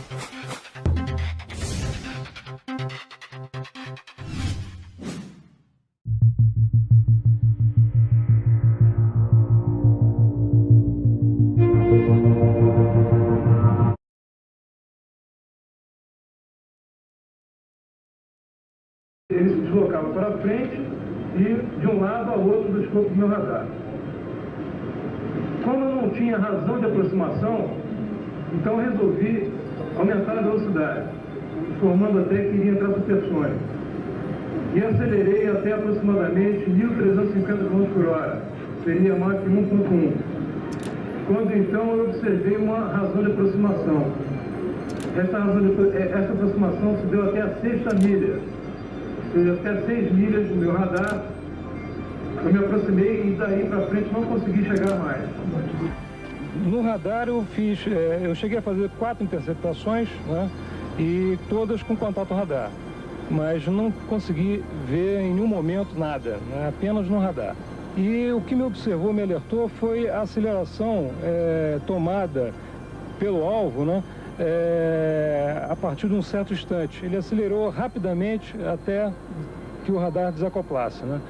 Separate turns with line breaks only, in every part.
Ele se deslocava para frente e de um lado a outro do escopo do meu radar. Como eu não tinha razão de aproximação, então resolvi aumentar a velocidade, informando até que iria entrar supersônico. E acelerei até aproximadamente 1.350 km/h, seria a Mach 1.1. Quando então eu observei uma razão de aproximação. Essa aproximação se deu até a 6ª milha, ou seja, até 6 milhas do meu radar. Eu me aproximei e daí para frente não consegui chegar mais.
No radar eu cheguei a fazer 4 interceptações, né, e todas com contato radar, mas não consegui ver em nenhum momento nada, né, apenas no radar. E o que me observou, me alertou, foi a aceleração tomada pelo alvo, né, a partir de um certo instante. Ele acelerou rapidamente até que o radar desacoplasse, né?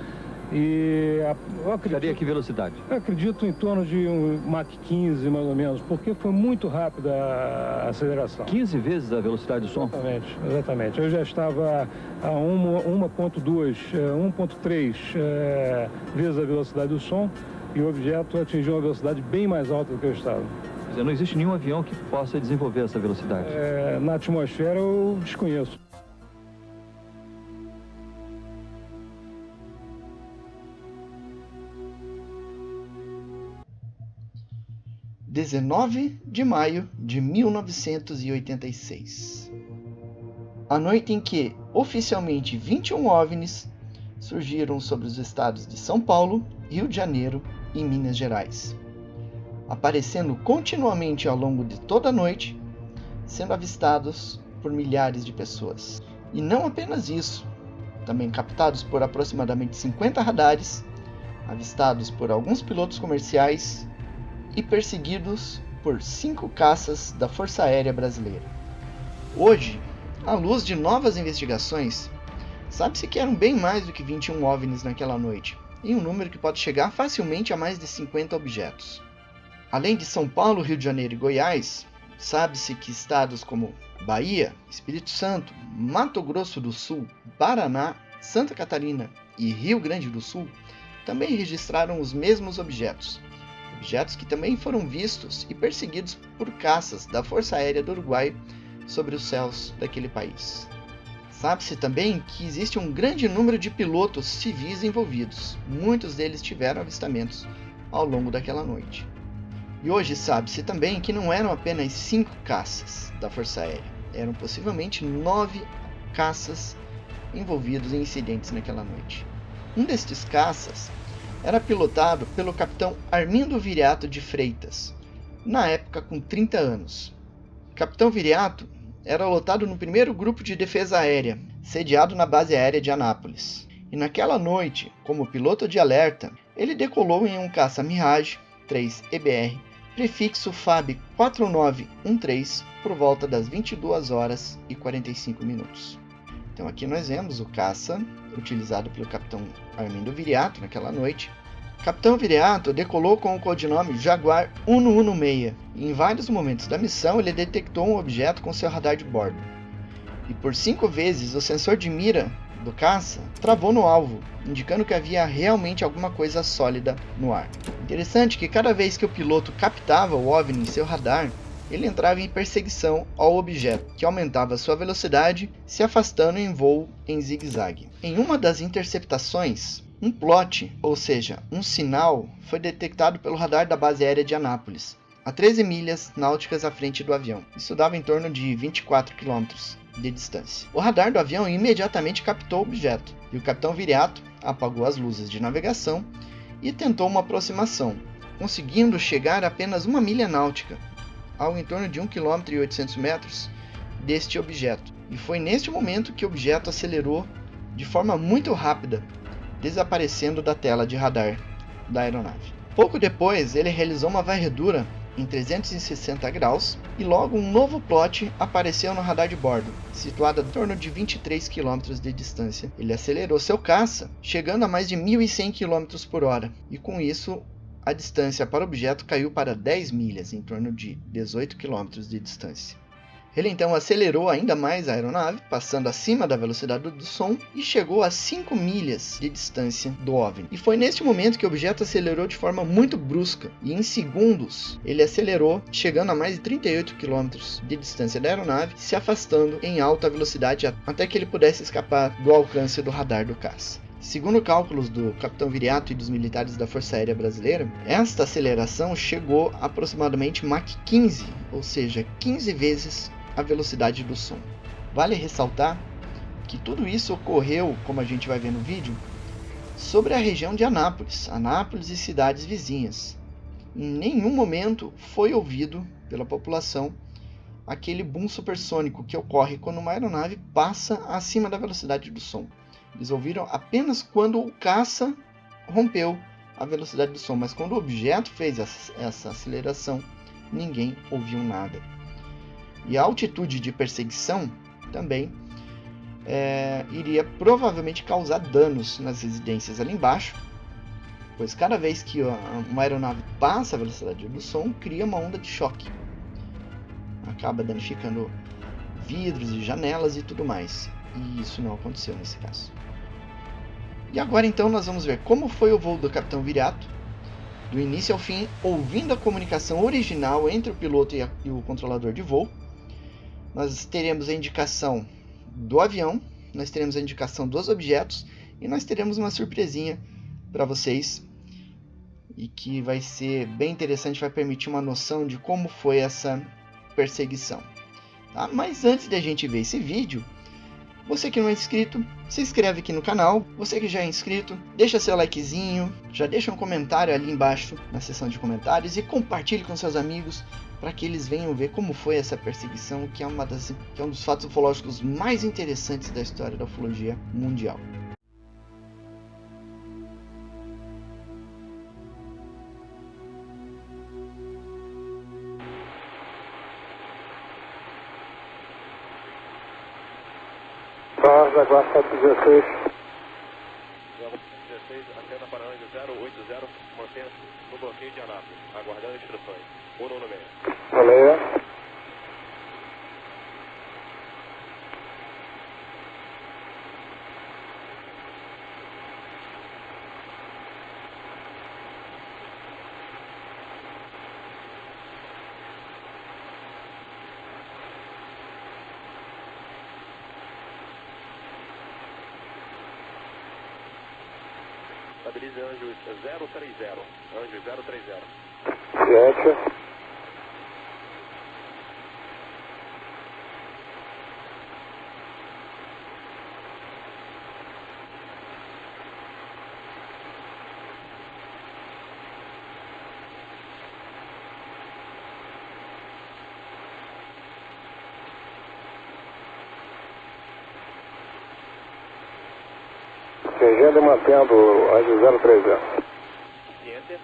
E eu acredito...
Chegaria a que velocidade?
Eu acredito em torno de um Mach 15, mais ou menos, porque foi muito rápida a aceleração.
15 vezes a velocidade do som?
Exatamente, exatamente. Eu já estava a 1.2, 1.3 vezes a velocidade do som, e o objeto atingiu uma velocidade bem mais alta do que eu estava.
Quer dizer, não existe nenhum avião que possa desenvolver essa velocidade?
Na atmosfera eu desconheço.
(19 de maio de 1986). A noite em que, oficialmente, 21 OVNIs surgiram sobre os estados de São Paulo, Rio de Janeiro e Minas Gerais, aparecendo continuamente ao longo de toda a noite, sendo avistados por milhares de pessoas. E não apenas isso, também captados por aproximadamente 50 radares, avistados por alguns pilotos comerciais e perseguidos por 5 caças da Força Aérea Brasileira. Hoje, à luz de novas investigações, sabe-se que eram bem mais do que 21 OVNIs naquela noite, e um número que pode chegar facilmente a mais de 50 objetos. Além de São Paulo, Rio de Janeiro e Goiás, sabe-se que estados como Bahia, Espírito Santo, Mato Grosso do Sul, Paraná, Santa Catarina e Rio Grande do Sul também registraram os mesmos objetos que também foram vistos e perseguidos por caças da Força Aérea do Uruguai sobre os céus daquele país. Sabe-se também que existe um grande número de pilotos civis envolvidos, muitos deles tiveram avistamentos ao longo daquela noite. E hoje sabe-se também que não eram apenas 5 caças da Força Aérea, eram possivelmente 9 caças envolvidos em incidentes naquela noite. Um destes caças era pilotado pelo capitão Armindo Viriato de Freitas, na época com 30 anos. O capitão Viriato era lotado no primeiro grupo de defesa aérea, sediado na base aérea de Anápolis. E naquela noite, como piloto de alerta, ele decolou em um caça Mirage 3 EBR, prefixo FAB 4913, por volta das 22 horas e 45 minutos. Então aqui nós vemos o caça utilizado pelo capitão Armindo Viriato naquela noite. O capitão Viriato decolou com o codinome Jaguar 116 e em vários momentos da missão ele detectou um objeto com seu radar de bordo. E por 5 vezes o sensor de mira do caça travou no alvo, indicando que havia realmente alguma coisa sólida no ar. Interessante que cada vez que o piloto captava o OVNI em seu radar, ele entrava em perseguição ao objeto, que aumentava sua velocidade, se afastando em voo em zigue-zague. Em uma das interceptações, um plot, ou seja, um sinal, foi detectado pelo radar da base aérea de Anápolis, a 13 milhas náuticas à frente do avião. Isso dava em torno de 24 km de distância. O radar do avião imediatamente captou o objeto, e o capitão Viriato apagou as luzes de navegação e tentou uma aproximação, conseguindo chegar a apenas 1 milha náutica, ao em torno de 1,8 km deste objeto. E foi neste momento que o objeto acelerou de forma muito rápida, desaparecendo da tela de radar da aeronave. Pouco depois, ele realizou uma varredura em 360 graus e logo um novo plot apareceu no radar de bordo, situado a torno de 23 km de distância. Ele acelerou seu caça, chegando a mais de 1.100 km por hora, e com isso a distância para o objeto caiu para 10 milhas, em torno de 18 km de distância. Ele então acelerou ainda mais a aeronave, passando acima da velocidade do som e chegou a 5 milhas de distância do OVNI. E foi neste momento que o objeto acelerou de forma muito brusca, e em segundos ele acelerou, chegando a mais de 38 km de distância da aeronave, se afastando em alta velocidade até que ele pudesse escapar do alcance do radar do caça. Segundo cálculos do capitão Viriato e dos militares da Força Aérea Brasileira, esta aceleração chegou a aproximadamente Mach 15, ou seja, 15 vezes a velocidade do som. Vale ressaltar que tudo isso ocorreu, como a gente vai ver no vídeo, sobre a região de Anápolis e cidades vizinhas. Em nenhum momento foi ouvido pela população aquele boom supersônico que ocorre quando uma aeronave passa acima da velocidade do som. Eles ouviram apenas quando o caça rompeu a velocidade do som, mas quando o objeto fez essa aceleração, ninguém ouviu nada. E a altitude de perseguição também iria provavelmente causar danos nas residências ali embaixo, pois cada vez que uma aeronave passa a velocidade do som, cria uma onda de choque. Acaba danificando vidros e janelas e tudo mais. E isso não aconteceu nesse caso. E agora então nós vamos ver como foi o voo do capitão Viriato, do início ao fim, ouvindo a comunicação original entre o piloto e o controlador de voo. Nós teremos a indicação do avião, nós teremos a indicação dos objetos e nós teremos uma surpresinha para vocês e que vai ser bem interessante, vai permitir uma noção de como foi essa perseguição. Tá? Mas antes de a gente ver esse vídeo, você que não é inscrito, se inscreve aqui no canal. Você que já é inscrito, deixa seu likezinho, já deixa um comentário ali embaixo na seção de comentários e compartilhe com seus amigos para que eles venham ver como foi essa perseguição, que é um dos fatos ufológicos mais interessantes da história da ufologia mundial.
Jaguar 716.
Jaguar 716, acenda para Anjo 080, mantenha no bloqueio de Anápolis, aguardando instruções. 196.
Valeu.
Estabilize Anjo 030. Anjo 030.
Ciente. Seguindo e mantendo Anjo 030.
Ciente.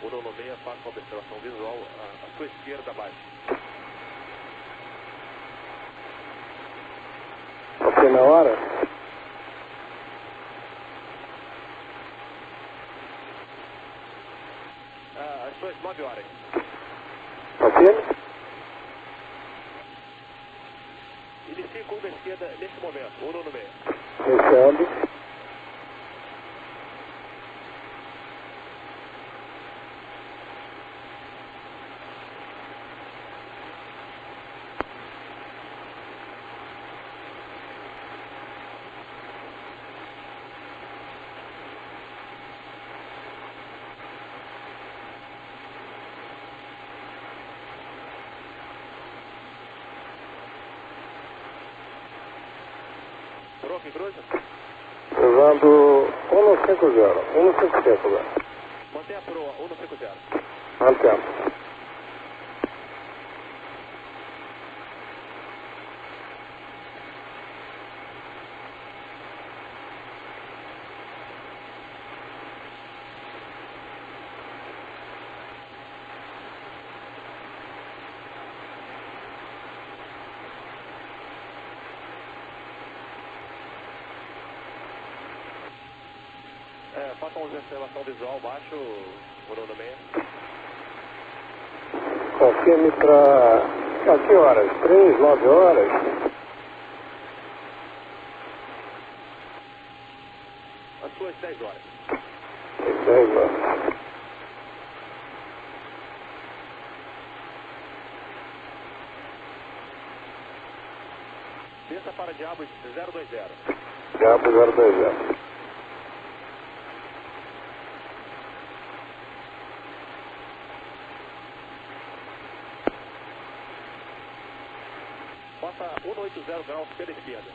196, faça uma observação visual à sua esquerda abaixo.
Ok, na hora?
Às suas 9 horas.
Ok?
Inicie curva esquerda nesse momento, 196.
Iniciando.
Prof, cruza.
Cruzando 150. 155 agora.
Mantenha a proa, 150.
Mantendo.
Faça uma observação visual abaixo, 196.
Confirme para que horas? 3, 9 horas?
Às suas 10 horas.
10 horas.
Desça para Diabos 020.
Diabo 020.
Faça 180 graus pela esquerda.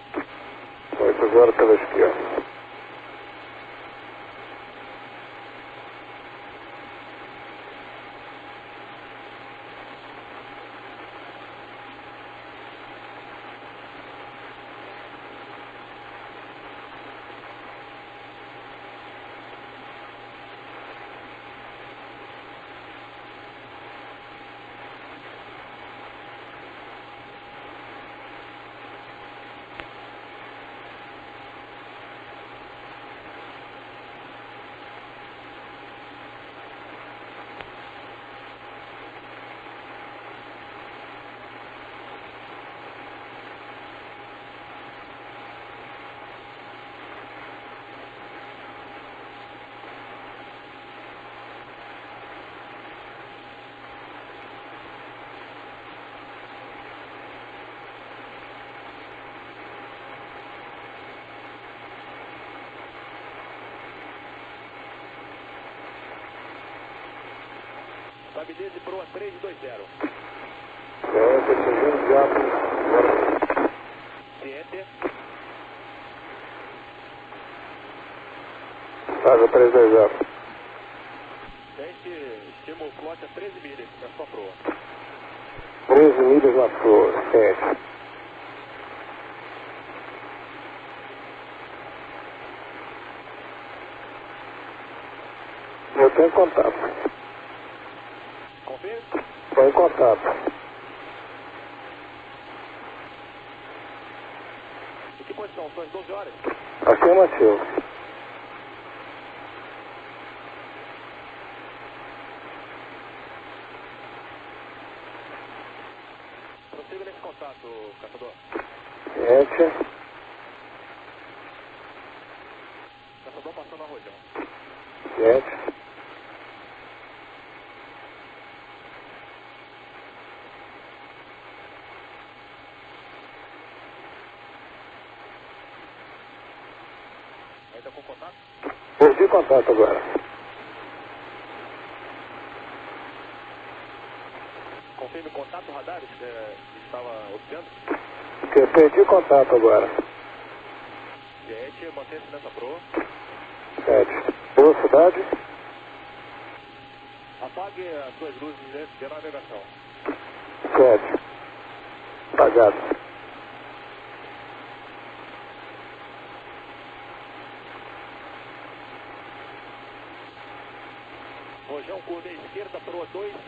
80 pela esquerda.
Estabilize proa 320.
Seguindo Diabo.
Ciente.
Casa 320.
Tente, estima o flote a 13 milhas na sua proa.
13 milhas na flor. Sente. Eu tenho contato.
Confere?
Estou em contato.
Em que posição? São as 12 horas?
Afirmativo.
Prossiga nesse contato, caçador.
Sente.
Caçador passando a rojão.
Sente.
Ainda com contato?
Perdi contato agora.
Confirme contato radares que estava obtendo.
Eu perdi contato agora.
Ciente, mantenha-se nessa proa.
Sente. Velocidade.
Apague as suas luzes de navegação.
Sente. Apagado.
Rojão Rojão, curva esquerda, proa 200.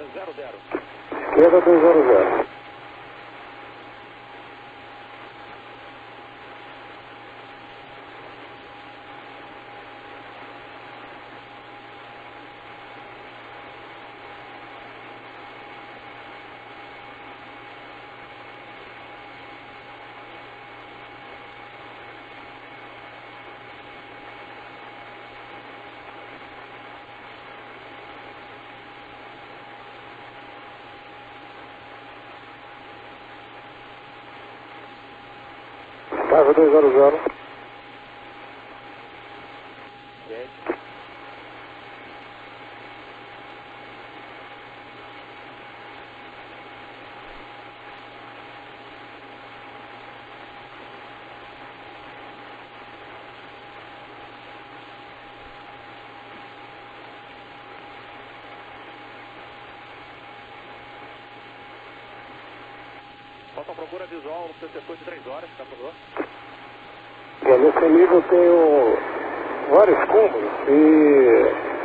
Esquerda 200. Casa 200.
Falta a procura visual no seu setor de 3 horas, tá, por favor?
Nesse nível tenho vários cômodos e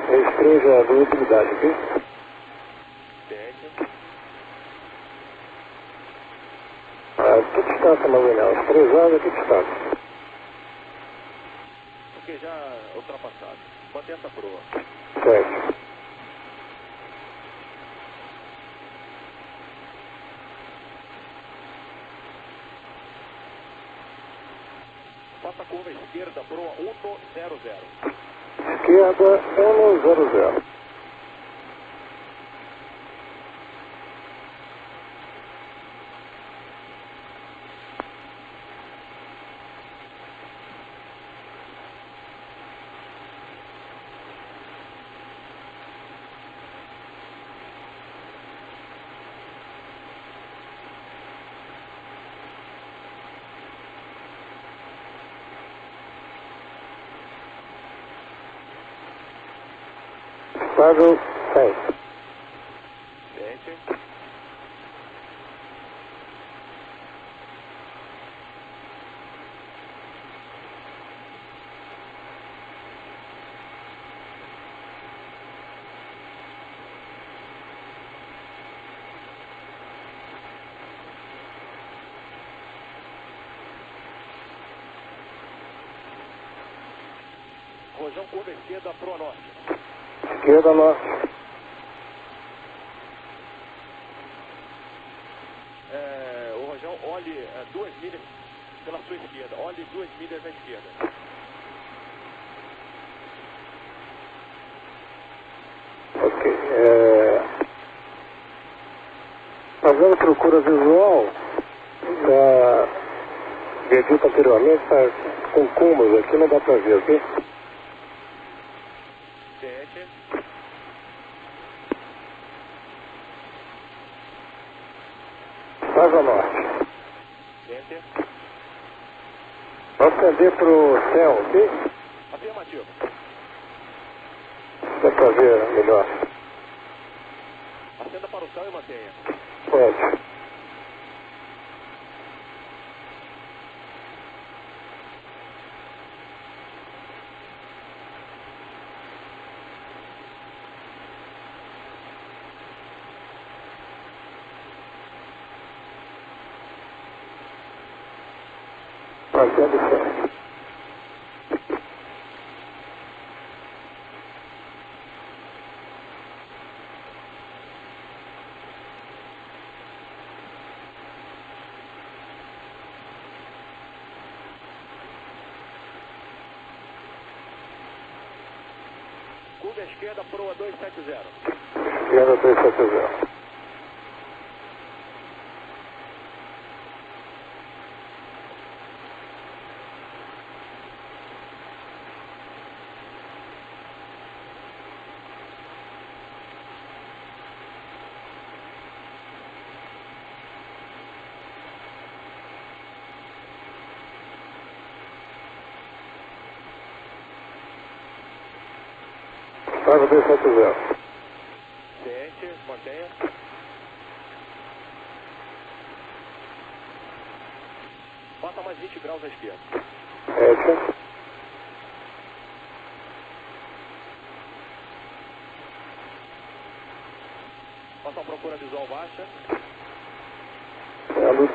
restringe a visibilidade, ok?
Ciente.
Que distância, mais ou menos? 3 horas, que distância?
Porque já ultrapassado. Mantenha essa proa.
Certo.
Faça a curva esquerda, proa 100.
Esquerda 100. Estável 100.
Ciente. Rojão, curva esquerda, proa norte.
Esquerda norte.
O Rojão, olhe 2 milhas pela sua esquerda. Olhe 2 milhas à esquerda.
Ok. Fazendo procura visual da viaduto anteriormente, está com cúmulos aqui, não dá para ver, ok?
Ciente.
Asa norte.
Enter.
Acender para o céu, ok?
Afirmativo.
Dá para ver melhor.
Acenda para o céu e mantenha.
Pode. Mantendo o céu.
Curva esquerda, proa 270.
Esquerda 270. Estável 270.
Ciente, mantenha. Faça mais 20 graus à esquerda.
Reta.
Faça uma procura visual baixa.
É a luz.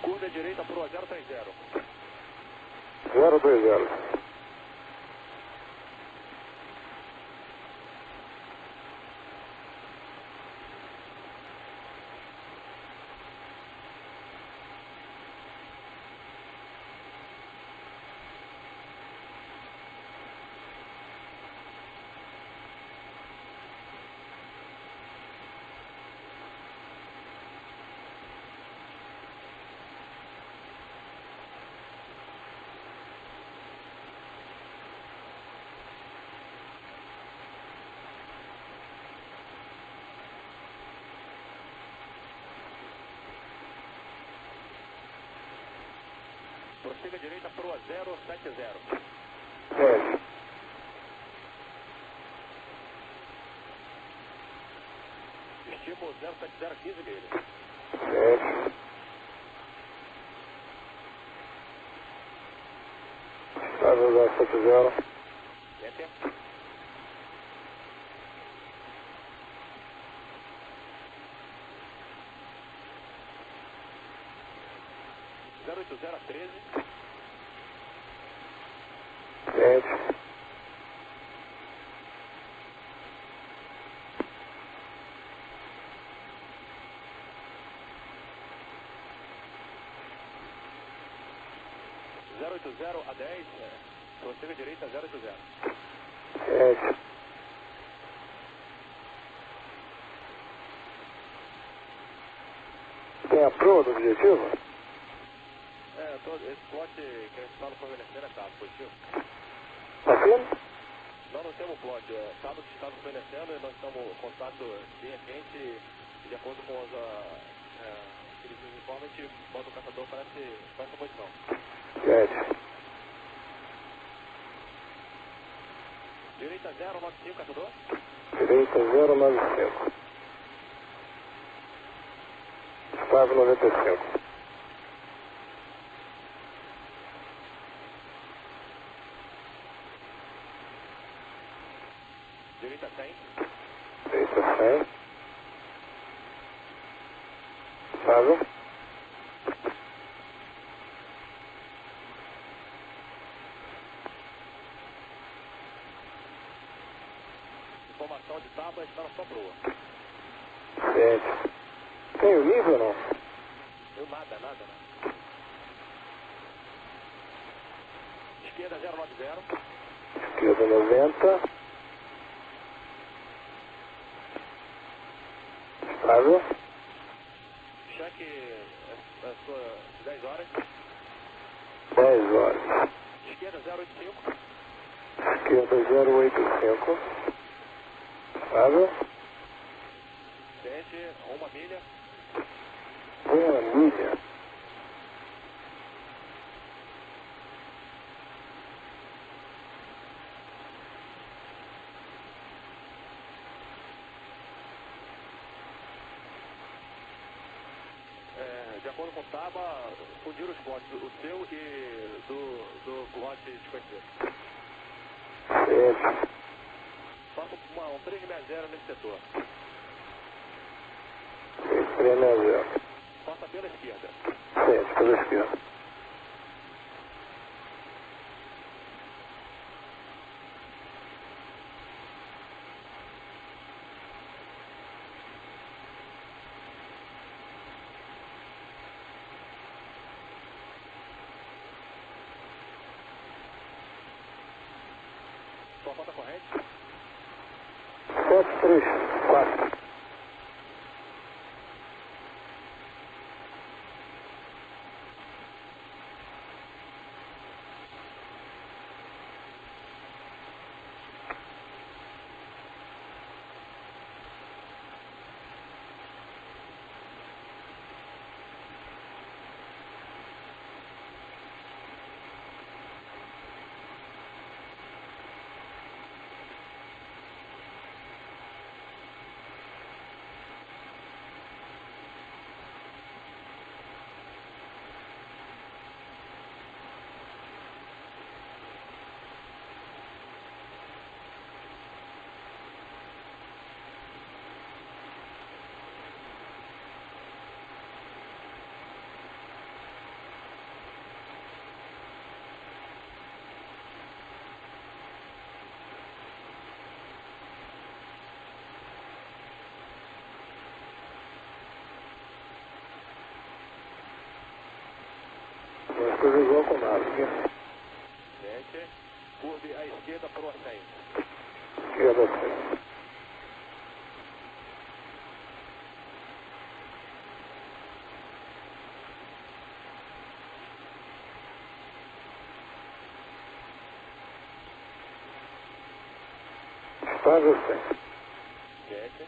Curva direita para o 030.
020.
Prossiga direita para o 070.
É.
Estímulo 070, 15 milhas.
Certo. Estável 070.
Enter. Zero 80 13.
Certo.
Zero 80 a 10. Prossiga direita 080.
Certo. Tem a proa do objetivo?
Esse plot que a gente está no fornecendo é cabo, positivo.
Tá vendo?
Nós não temos plot, cabo que está nos fornecendo, nós estamos contato linha quente, de acordo com os que eles nos informam, a gente bota o caçador para essa posição.
Certo.
Direita 095, caçador.
Direita 095. Estável 95.
Direita 100.
Direita 100. Estável.
Informação de tábua está na sua proa.
Certo. Tem o nível ou não?
Eu nada. Esquerda 090.
Esquerda 90. Estável.
Cheque a sua 10 horas.
10 horas.
Esquerda 085.
Esquerda 085. Estável.
Desce 1 milha.
1 milha.
De acordo com o TABA, fundir os plots, o seu e do plot desconhecido.
Ciente.
Faça um 360 nesse setor.
360.
Faça pela esquerda.
Ciente, pela esquerda.
Sua rota corrente.
734. Coisa igual com nada.
Ciente. Curve à esquerda para o 100.
Esquerda, sim. Estável, sim.
Ciente.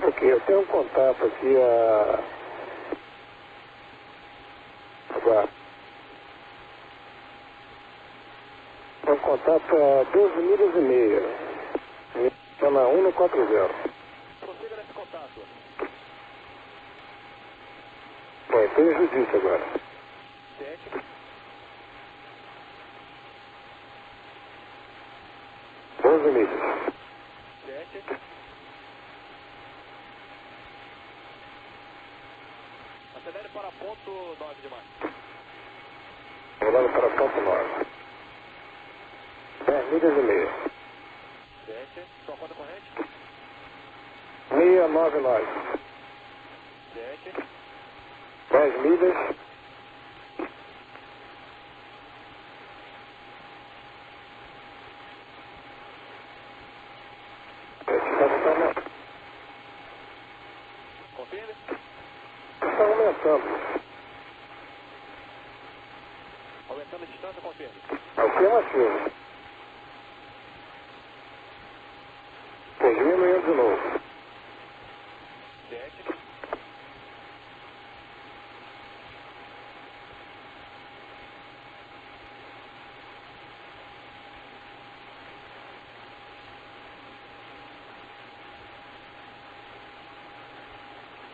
Ok, eu tenho um contato aqui agora. Tem um contato a 12 milhas e meia. Está na 140.
Prossiga nesse contato.
Bom, tem judice agora.
Ciente.
12 milhas.
Ciente. Acelere para ponto 9 de março.
Rolando para ponto 9. 10 milhas e meia.
Ciente. Sua rota corrente.
699.
Ciente.
10 milhas.
Confirme.
Está aumentando.
Aumentando a distância, confirme.
Afirmativo. Diminuindo de novo.
Ciente.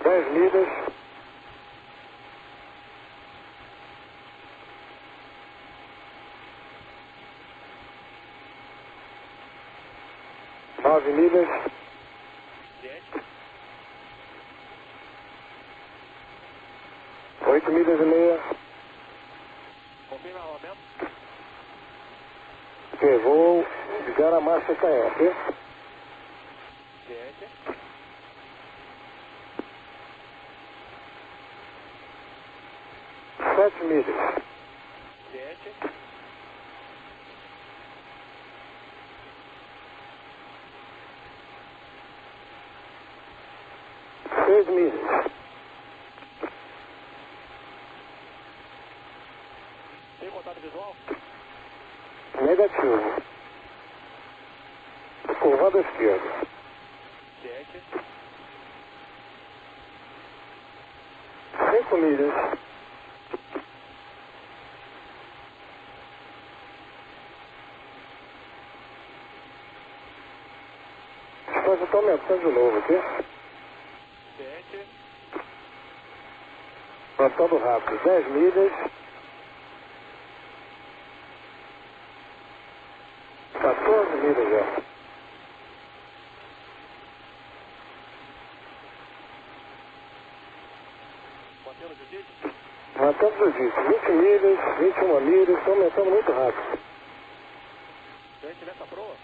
Dez milhas. Nove milhas.
Ciente.
8 milhas e meia.
Confirme armamento.
Ok, vou ligar a marcha KM, ok?
Ciente.
7 milhas.
Ciente.
6 milhas.
Tem contato visual?
Negativo. O curvado à esquerda.
7.
5 milhas. Distância está aumentando de novo aqui.
7.
Aumentando rápido. 10 milhas. 14 milhas já.
Mantendo o jiu-jitsu.
Mantendo o jiu-jitsu. 20 milhas, 21 milhas. Está aumentando muito rápido.
7 nessa proa.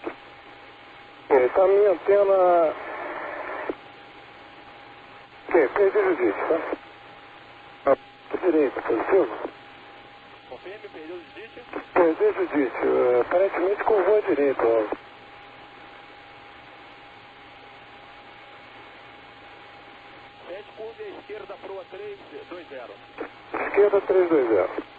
Tá a minha antena. Perdi o jiu-jitsu, tá? Direita, positivo?
Confirme, perdeu o jiu-jitsu.
Perdi o jiu-jitsu. Aparentemente curvou à direita, ó.
7, curva à esquerda, proa 320.
Esquerda 320.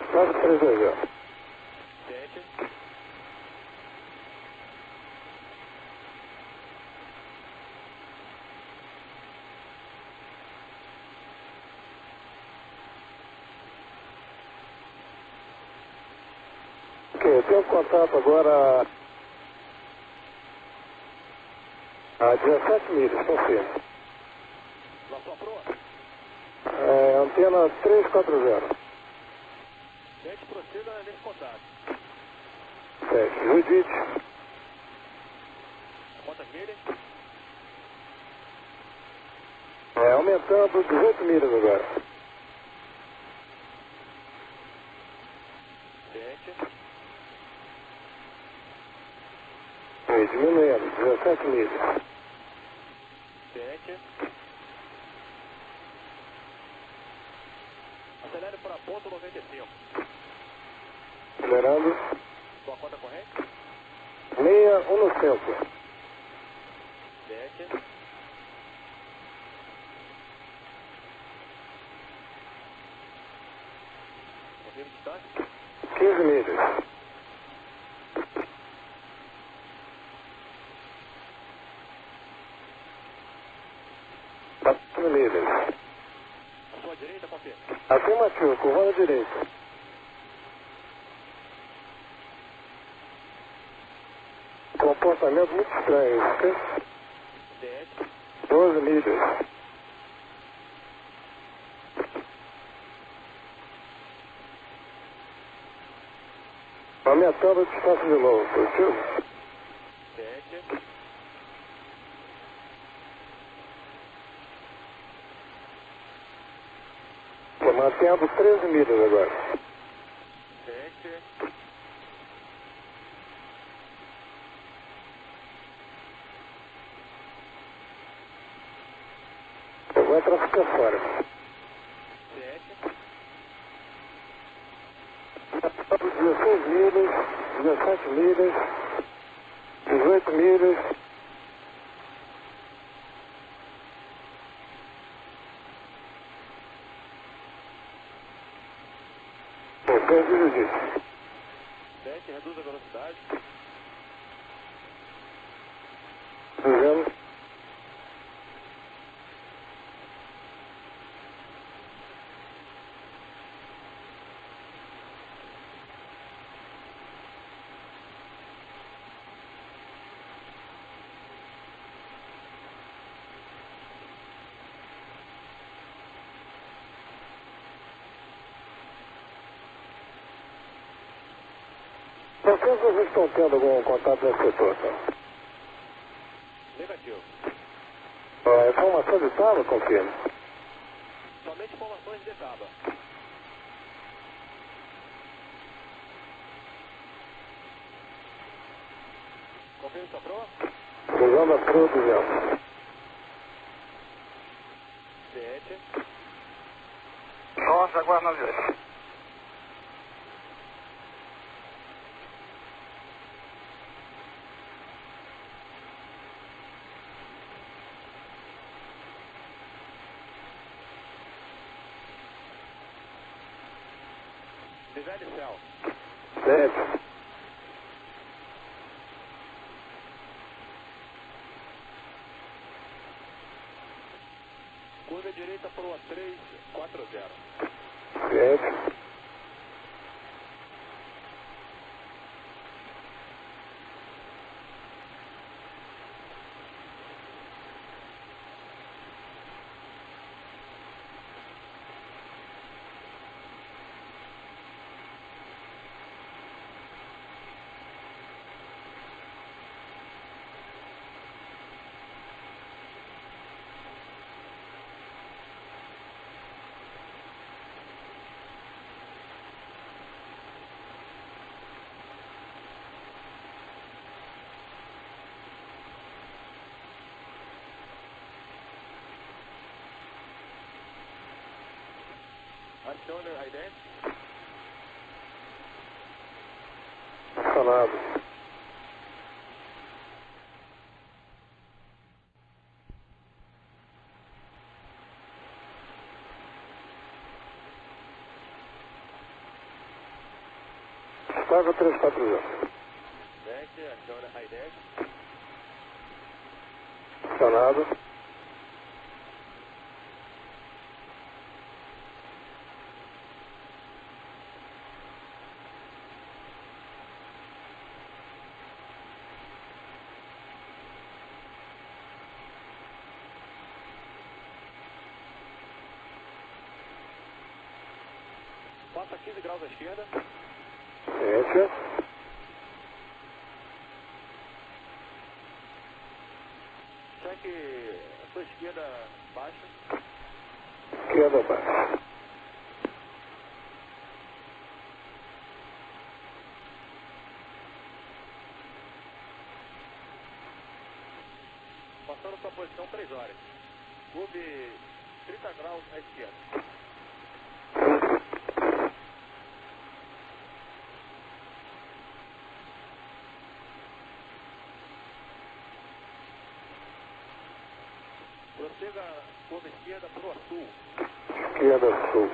Quase 320.
7.
Ok, eu tenho contato agora a 17 milhas, confirmo.
Na sua proa.
Antena 340.
7, prossiga nesse contato.
7. Jiu-jitsu.
Quantas milhas?
Aumentando 18 milhas agora.
7.
Diminuindo, 17 milhas.
7. Acelere para ponto 95.
Acelerando.
Sua conta corrente?
61 no centro.
7. Confirme distância.
15 milhas. 4 milhas.
À sua direita, confirme.
Afirmativo, curvando à direita. Comportamento muito estranho, ok?
7.
12 milhas. Aumentando a distância de novo, positivo?
7.
Mantendo 13 milhas agora.
7.
Vai para ficar fora.
7.
16 milhas, 17 milhas, 18 milhas. Perdi o jiu-jitsu.
7, reduz a velocidade.
Dizendo. Vocês estão tendo algum contato nesse setor, tá?
Negativo.
A informação de Taba, confirma.
Somente informações de Taba. Confirme sua proa.
Usando a proa 200.
7.
Nossa, agora 98.
Divide céu.
7.
Curva direita proa 340.
7.
Adicione a ideia.
Acionado. Estava 340.
7, adicione a ideia.
Acionado.
Passa 15 graus à esquerda.
7.
Cheque a sua esquerda baixa.
Esquerda baixa.
Passando sua posição 3 horas. Curve 30 graus à esquerda. Prossiga curva esquerda para o sul.
Esquerda sul.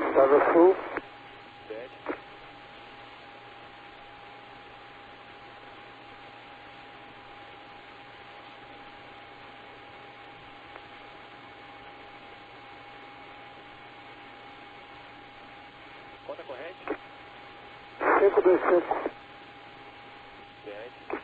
Estava sul.
7. Conta corrente.
525.
7.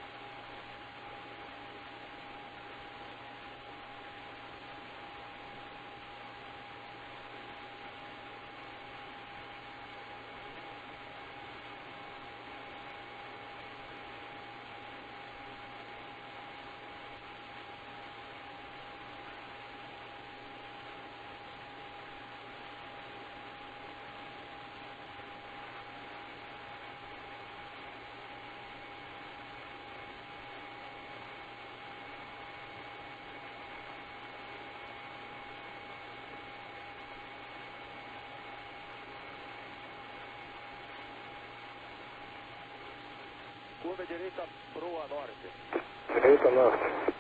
Curva direita proa norte.
Direita norte.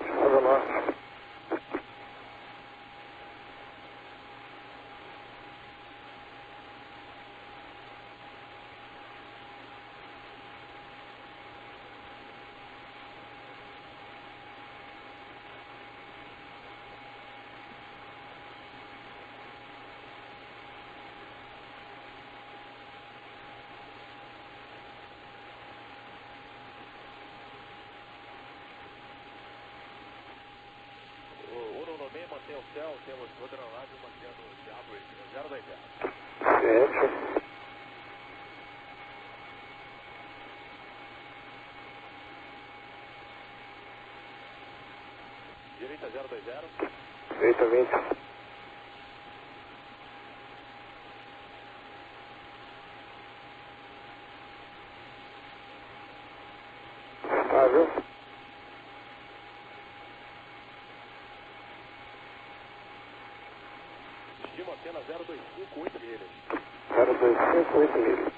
Asa norte.
Uno no meio, mantém o céu, temos outra rádio mantendo o diabo 020.
Certo.
Direita 020.
Direita 20. Estável.
Estima antena 025, 8 milhas.
025, 8 milhas.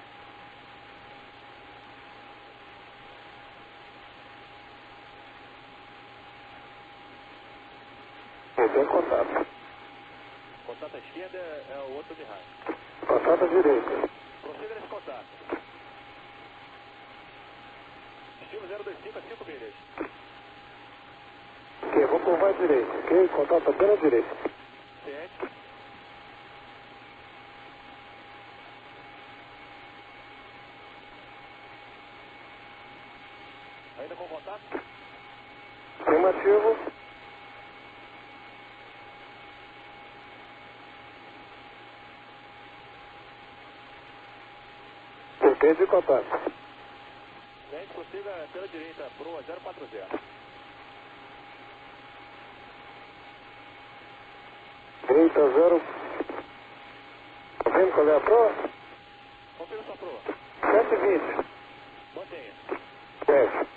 Tem contato.
Contato à esquerda é o outro de rádio.
Contato à direita.
Prossiga nesse contato. Estimo 025 a 5 milhas.
Ok, vou por mais direita. Ok, contato apenas à direita.
Ciente. Ainda com contato?
Afirmativo. Perdi contato.
Ciente, prossiga pela direita, proa 040.
Direita 0. Tá vendo qual é a proa?
Confira sua proa.
120.
Mantenha.
Certo.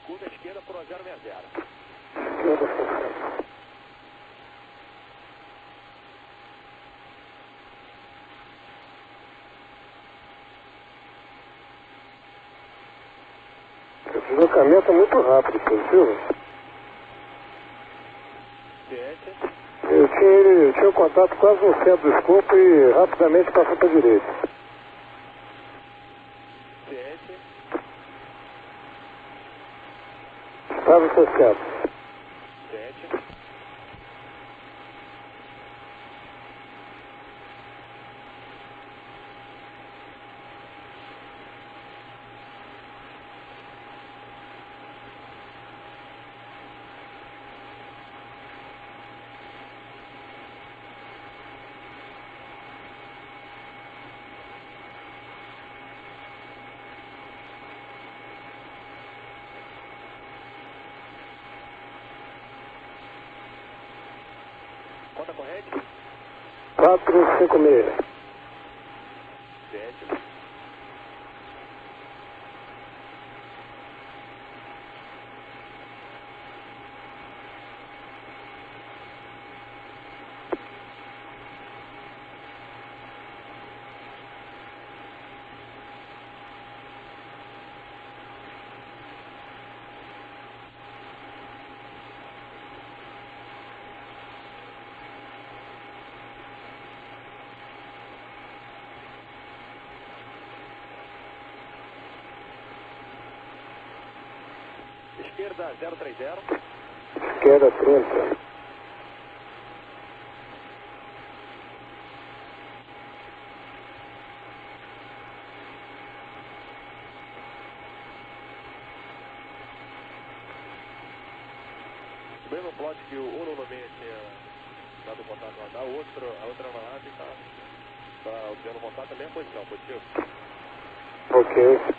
Curva esquerda, proa 060.
Esquerda 60. O deslocamento é muito rápido, Silvio.
Ciente.
Eu tinha o contato quase no centro do escopo e rapidamente passou para a direita.
Ciente.
Estava associado.
Ciente. Conta a corrente.
456.
7. Esquerda 030.
Esquerda 30.
O mesmo plot que o 196 tinha dado contato lá, a outra aeronave está obtendo contato na mesma posição, positivo.
Ok.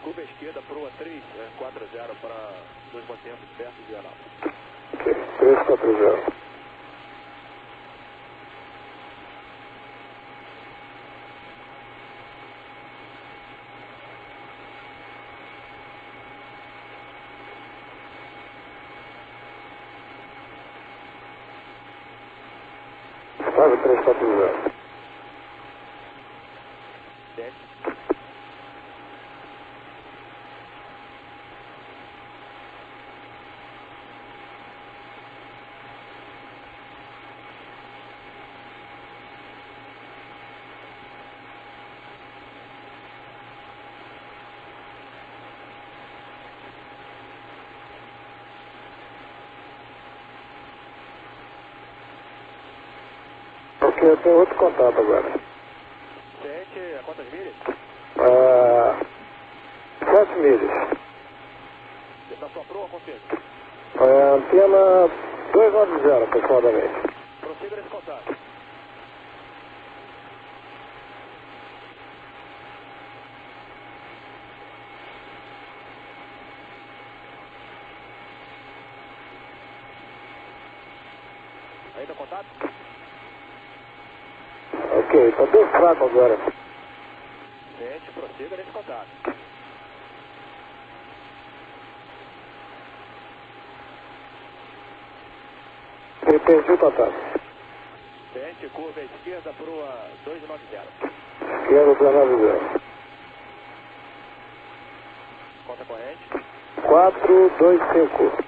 Curva esquerda, proa 340 para nos mantermos perto de Anápolis.
Ok. 340. Estava 340.
7.
Ok, eu tenho outro contato agora.
7, a quantas milhas?
7 milhas.
Na sua proa, confirme.
Antena 290 aproximadamente.
Prossiga nesse contato. Ainda contato?
Ok, está bem fraco agora.
7, prossiga nesse contato.
Eu perdi o contato.
7, curva esquerda, proa 290.
Esquerda 290.
Conta corrente.
425.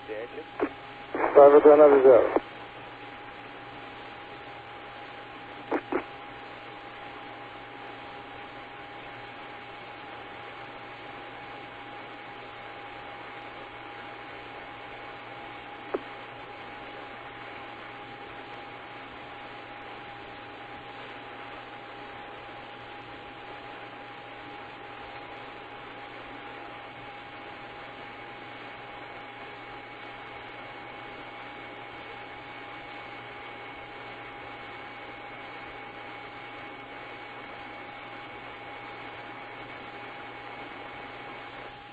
7.
Estável 290.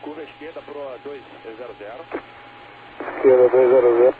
Curva esquerda, proa 200.
Esquerda 200.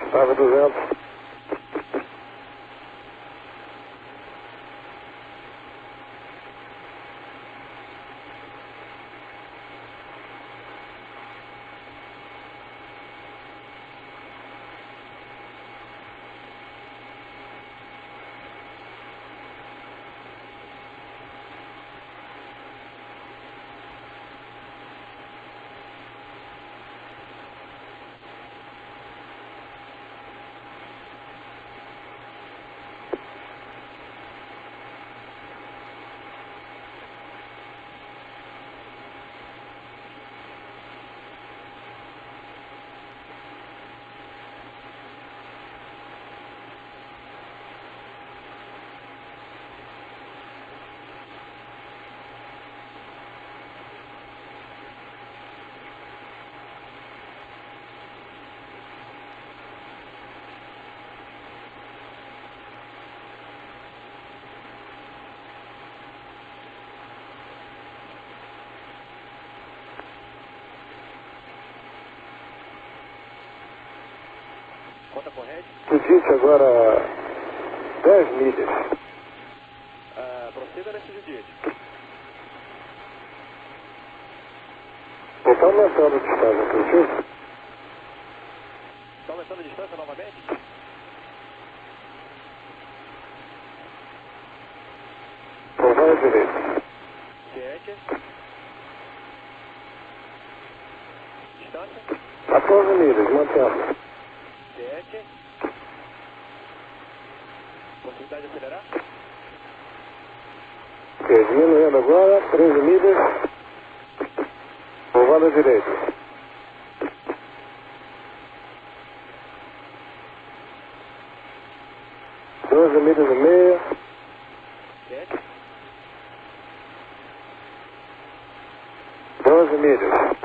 Estável 200.
Conta corrente.
Judite agora 10 milhas.
Prossiga nesse Judite.
Está aumentando a distância, acredito?
Está aumentando a distância novamente?
Vai à direita.
Ciente. Distância.
14 milhas, mantendo.
Ciente. Possibilidade de acelerar?
Ok, diminuindo agora, 13 milhas. Curvando à direita. Doze milhas e meia.
Ciente.
12 milhas.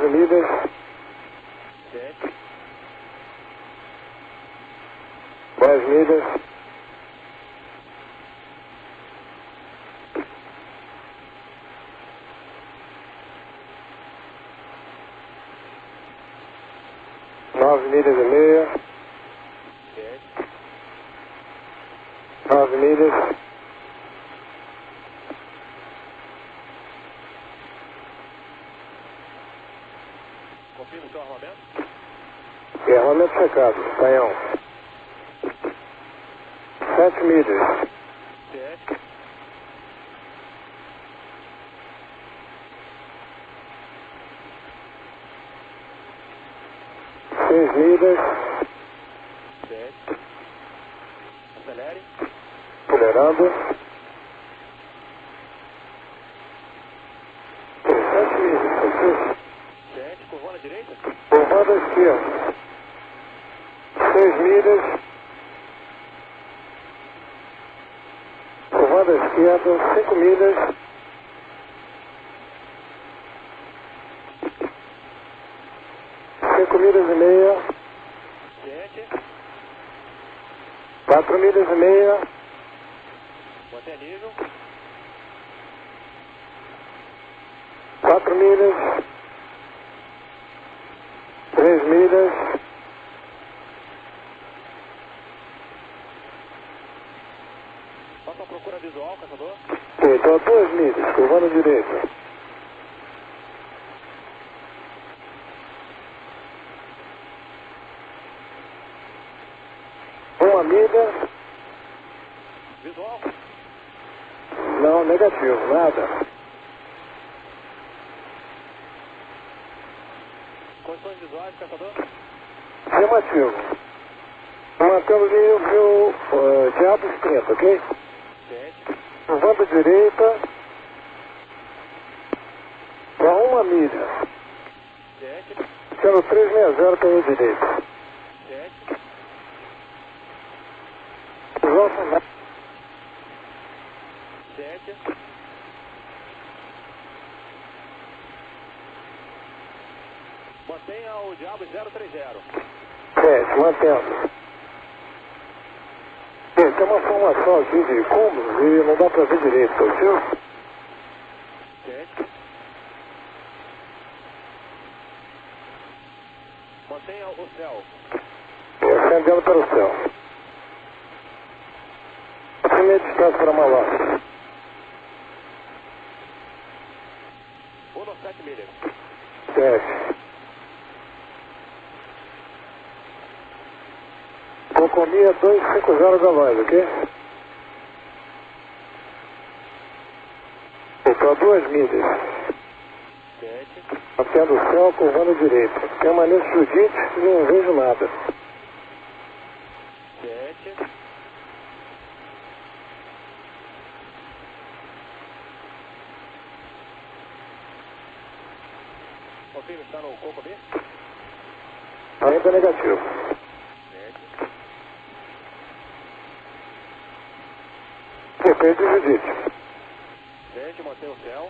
Milhas,
Ciente.
10 milhas, 9 milhas e meia,
Ciente.
9 milhas,
Confirma o seu armamento.
armamento checado, canhão. 7 milhas,
Ciente.
6 milhas,
Ciente. Acelere.
acelerando. 7 milhas, ok?
Ciente. Curvando à direita.
Curvando à esquerda. 6 milhas. Curvando à esquerda, 5 milhas. 5 milhas e meia.
Ciente.
4 milhas e meia.
Mantém nível.
4 milhas. 3 milhas.
Faça uma procura visual, caçador.
Então 2 milhas, curvando à direita. Uma milha.
Visual.
Não, negativo, nada.
Condições visuais, caçador.
Afirmativo. Mantendo nível diabos 30, ok?
Ciente.
Curvando à direita. Para 1 milha.
Ciente.
Sendo 360 para a direita.
Ciente.
Volta.
Ciente. Mantenha o diabo 030.
Certo, mantendo. Tem uma formação aqui de cômodos e não dá para ver direito, tá viu?
Ciente. Mantenha o céu.
Ascendendo para o céu. Primeira distância para Malá.
1,7 milhas.
7. Comia 250 galões, ok? Então 2 milhas.
Ciente.
Mantendo o céu, curvando à direita. Permaneço Judite e não vejo nada.
Ciente. Confirma, está no coco B?
Ainda negativo.
Ciente.
Depende de Judite.
Ciente, mantém o céu.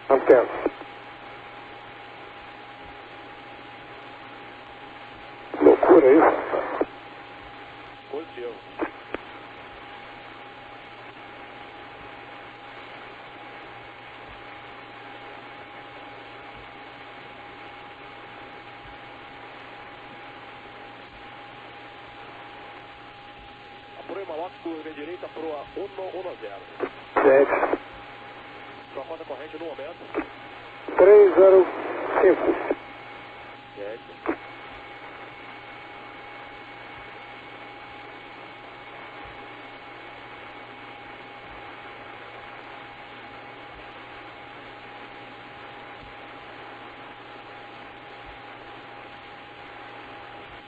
Mantendo. Loucura isso.
Positivo. Maloca, curva direita para o 110.
Certo.
Sua conta corrente no momento.
305.
Certo.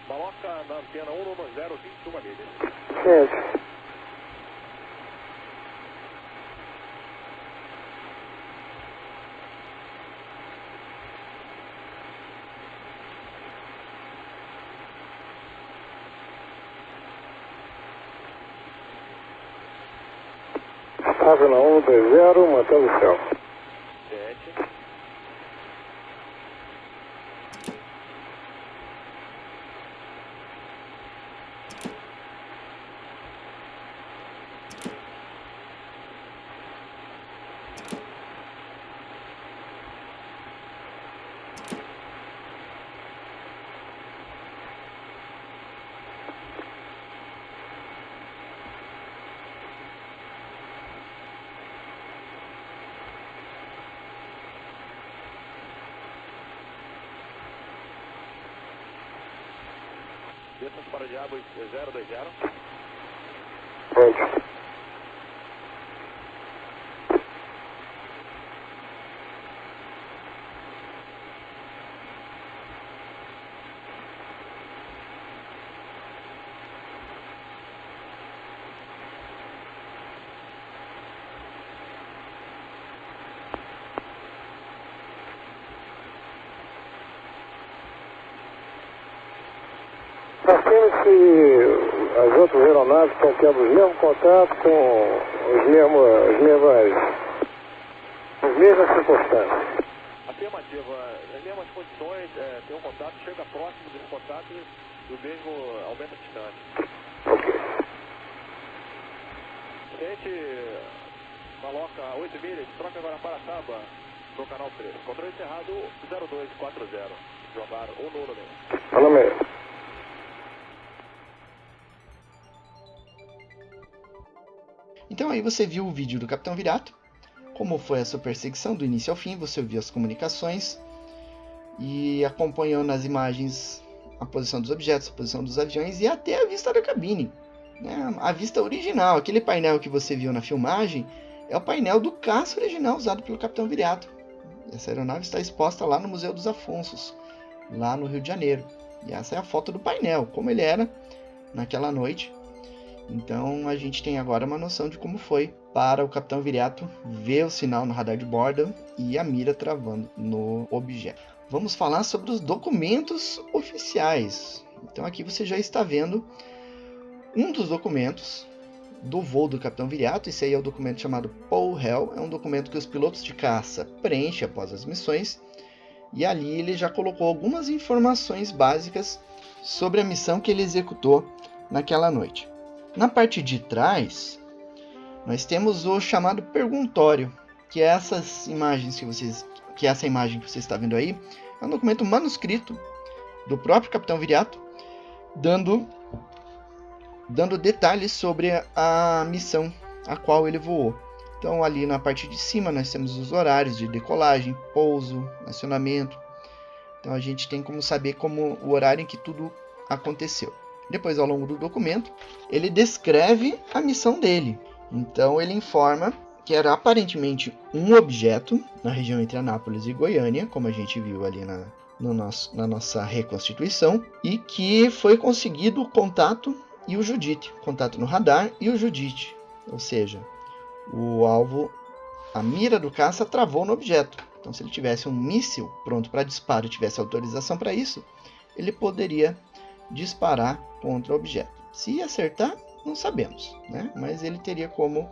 Maloca na antena 110, 21 milhas.
Certo. Estava na 120, mantendo o céu.
7. Distância para Diabos 020.
Pronto. Nós temos que as outras aeronaves estão tendo os mesmos contatos com as mesmas circunstâncias.
Afirmativa. As mesmas condições, tem um contato, chega próximo desse contato e o mesmo aumenta a distância.
Ok.
Gente, Maloca 8 milhas, troca agora para Taba, no canal 3. Controle encerrado 0240. Jogar o nulo mesmo.
Tá no meio.
Então aí você viu o vídeo do Capitão Viriato, como foi a sua perseguição do início ao fim, você viu as comunicações e acompanhou nas imagens a posição dos objetos, a posição dos aviões e até a vista da cabine, né? A vista original, aquele painel que você viu na filmagem é o painel do caça original usado pelo Capitão Viriato. Essa aeronave está exposta lá no Museu dos Afonsos, lá no Rio de Janeiro. E essa é a foto do painel, como ele era naquela noite. Então a gente tem agora uma noção de como foi para o Capitão Viriato ver o sinal no radar de bordo e a mira travando no objeto. Vamos falar sobre os documentos oficiais. Então aqui você já está vendo um dos documentos do voo do Capitão Viriato. Esse aí é o documento chamado POHEL. É um documento que os pilotos de caça preenchem após as missões. E ali ele já colocou algumas informações básicas sobre a missão que ele executou naquela noite. Na parte de trás, nós temos o chamado perguntório, que é essa imagem que você está vendo aí, é um documento manuscrito do próprio Capitão Viriato, dando detalhes sobre a missão a qual ele voou. Então ali na parte de cima nós temos os horários de decolagem, pouso, acionamento. Então a gente tem como saber o horário em que tudo aconteceu. Depois, ao longo do documento, ele descreve a missão dele. Então, ele informa que era aparentemente um objeto na região entre Anápolis e Goiânia, como a gente viu ali na nossa reconstituição, e que foi conseguido o contato e o Judite, contato no radar e o Judite. Ou seja, o alvo, a mira do caça travou no objeto. Então, se ele tivesse um míssil pronto para disparo e tivesse autorização para isso, ele poderia disparar contra o objeto. Se acertar, não sabemos, né? Mas ele teria como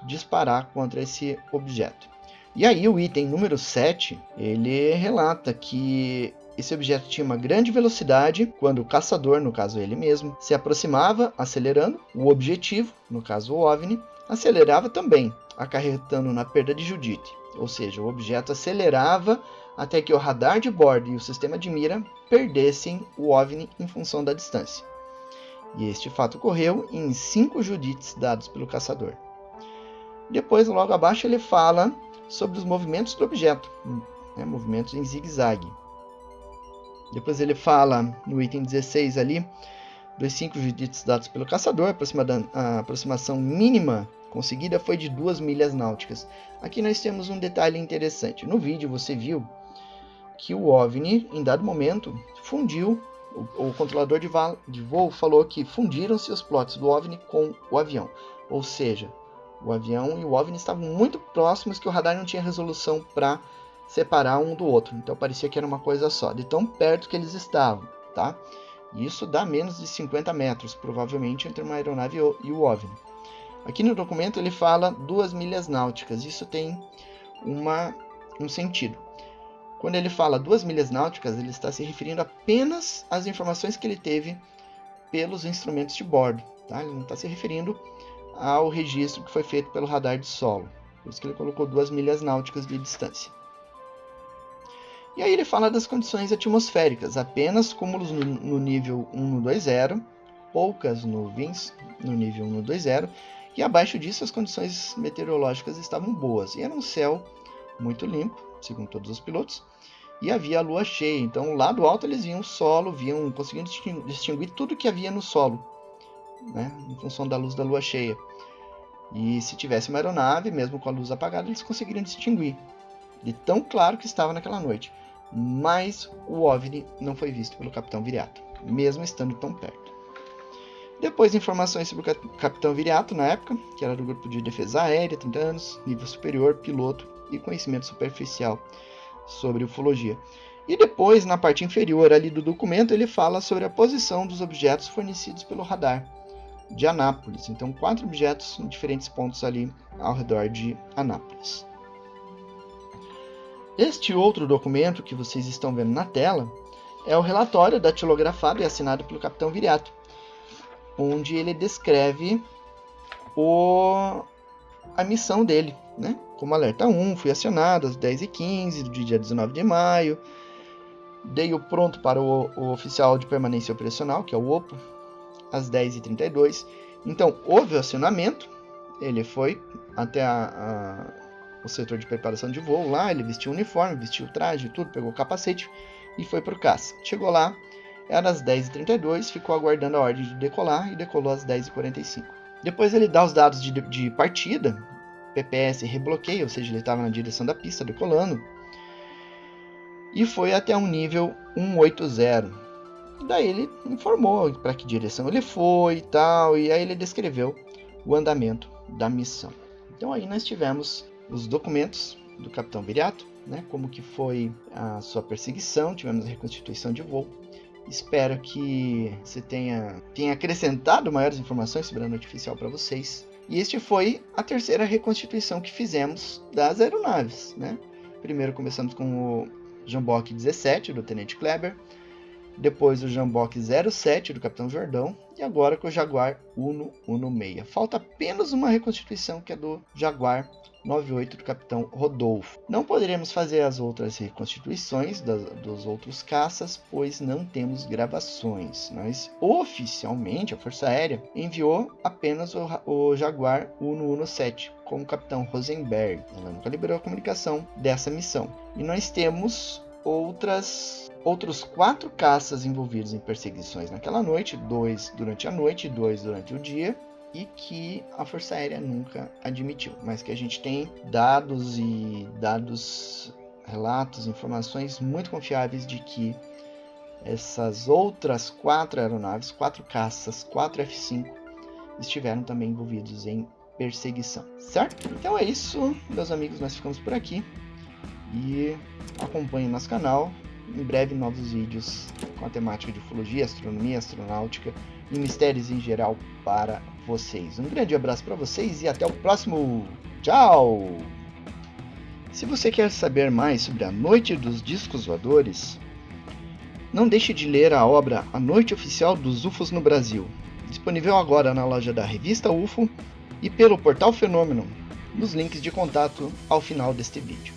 disparar contra esse objeto. E aí o item número 7, ele relata que esse objeto tinha uma grande velocidade quando o caçador, no caso ele mesmo, se aproximava acelerando, o objetivo, no caso o OVNI, acelerava também, acarretando na perda de Judite. Ou seja, o objeto acelerava até que o radar de bordo e o sistema de mira perdessem o OVNI em função da distância. E este fato ocorreu em 5 Judites dados pelo caçador. Depois, logo abaixo, ele fala sobre os movimentos do objeto, né, movimentos em zigue-zague. Depois ele fala, no item 16 ali, dos 5 Judites dados pelo caçador, a aproximação mínima conseguida foi de 2 milhas náuticas. Aqui nós temos um detalhe interessante. No vídeo você viu que o OVNI, em dado momento, fundiu. O controlador de voo falou que fundiram-se os plots do OVNI com o avião. Ou seja, o avião e o OVNI estavam muito próximos, que o radar não tinha resolução para separar um do outro. Então parecia que era uma coisa só, de tão perto que eles estavam, tá? Isso dá menos de 50 metros, provavelmente, entre uma aeronave e o OVNI. Aqui no documento ele fala 2 milhas náuticas. Isso tem um sentido. Quando ele fala 2 milhas náuticas, ele está se referindo apenas às informações que ele teve pelos instrumentos de bordo. Tá? Ele não está se referindo ao registro que foi feito pelo radar de solo. Por isso que ele colocou 2 milhas náuticas de distância. E aí ele fala das condições atmosféricas, apenas cúmulos no nível 120, poucas nuvens no nível 120, e abaixo disso as condições meteorológicas estavam boas. E era um céu muito limpo, segundo todos os pilotos, e havia a lua cheia. Então lá do alto eles viam o solo, conseguiam distinguir tudo que havia no solo, né, em função da luz da lua cheia. E se tivesse uma aeronave, mesmo com a luz apagada, eles conseguiriam distinguir, de tão claro que estava naquela noite. Mas o OVNI não foi visto pelo capitão Viriato, mesmo estando tão perto. Depois, informações sobre o capitão Viriato na época, que era do grupo de defesa aérea, 30 anos, nível superior, piloto e conhecimento superficial sobre ufologia. E depois, na parte inferior ali do documento, ele fala sobre a posição dos objetos fornecidos pelo radar de Anápolis. Então, 4 objetos em diferentes pontos ali ao redor de Anápolis. Este outro documento que vocês estão vendo na tela é o relatório datilografado e assinado pelo capitão Viriato, onde ele descreve a missão dele, né? Como alerta 1, fui acionado às 10h15 do dia 19 de maio, dei o pronto para o oficial de permanência operacional, que é o OPO, às 10h32. Então, houve o acionamento, ele foi até o setor de preparação de voo lá, ele vestiu o uniforme, vestiu o traje, tudo, pegou o capacete e foi para o caça. Chegou lá, era às 10h32, ficou aguardando a ordem de decolar e decolou às 10h45. Depois ele dá os dados de partida, PPS rebloqueio, ou seja, ele estava na direção da pista decolando, e foi até um nível 180. E daí ele informou para que direção ele foi e tal, e aí ele descreveu o andamento da missão. Então aí nós tivemos os documentos do capitão Viriato, né, como que foi a sua perseguição, tivemos a reconstituição de voo. Espero que você tenha acrescentado maiores informações sobre a noite oficial para vocês. E este foi a terceira reconstituição que fizemos das aeronaves, né? Primeiro começamos com o Jambok 17 do Tenente Kleber, depois o Jambok 07 do Capitão Jordão e agora com o Jaguar Uno 16. Falta apenas uma reconstituição, que é do Jaguar 98 do Capitão Rodolfo. Não poderemos fazer as outras reconstituições dos outros caças, pois não temos gravações. Mas oficialmente a Força Aérea enviou apenas o Jaguar Uno 17 com o Capitão Rosenberg. Ela nunca liberou a comunicação dessa missão. E nós temos outros 4 caças envolvidos em perseguições naquela noite, 2 durante a noite e 2 durante o dia, e que a Força Aérea nunca admitiu, mas que a gente tem dados, relatos, informações muito confiáveis de que essas outras 4 aeronaves, 4 caças, 4 F-5, estiveram também envolvidos em perseguição, certo? Então é isso, meus amigos, nós ficamos por aqui e acompanhem nosso canal. Em breve novos vídeos com a temática de ufologia, astronomia, astronáutica e mistérios em geral para vocês. Um grande abraço para vocês e até o próximo. Tchau! Se você quer saber mais sobre a Noite dos Discos Voadores, não deixe de ler a obra A Noite Oficial dos UFOs no Brasil, disponível agora na loja da Revista UFO e pelo portal Fenômeno, nos links de contato ao final deste vídeo.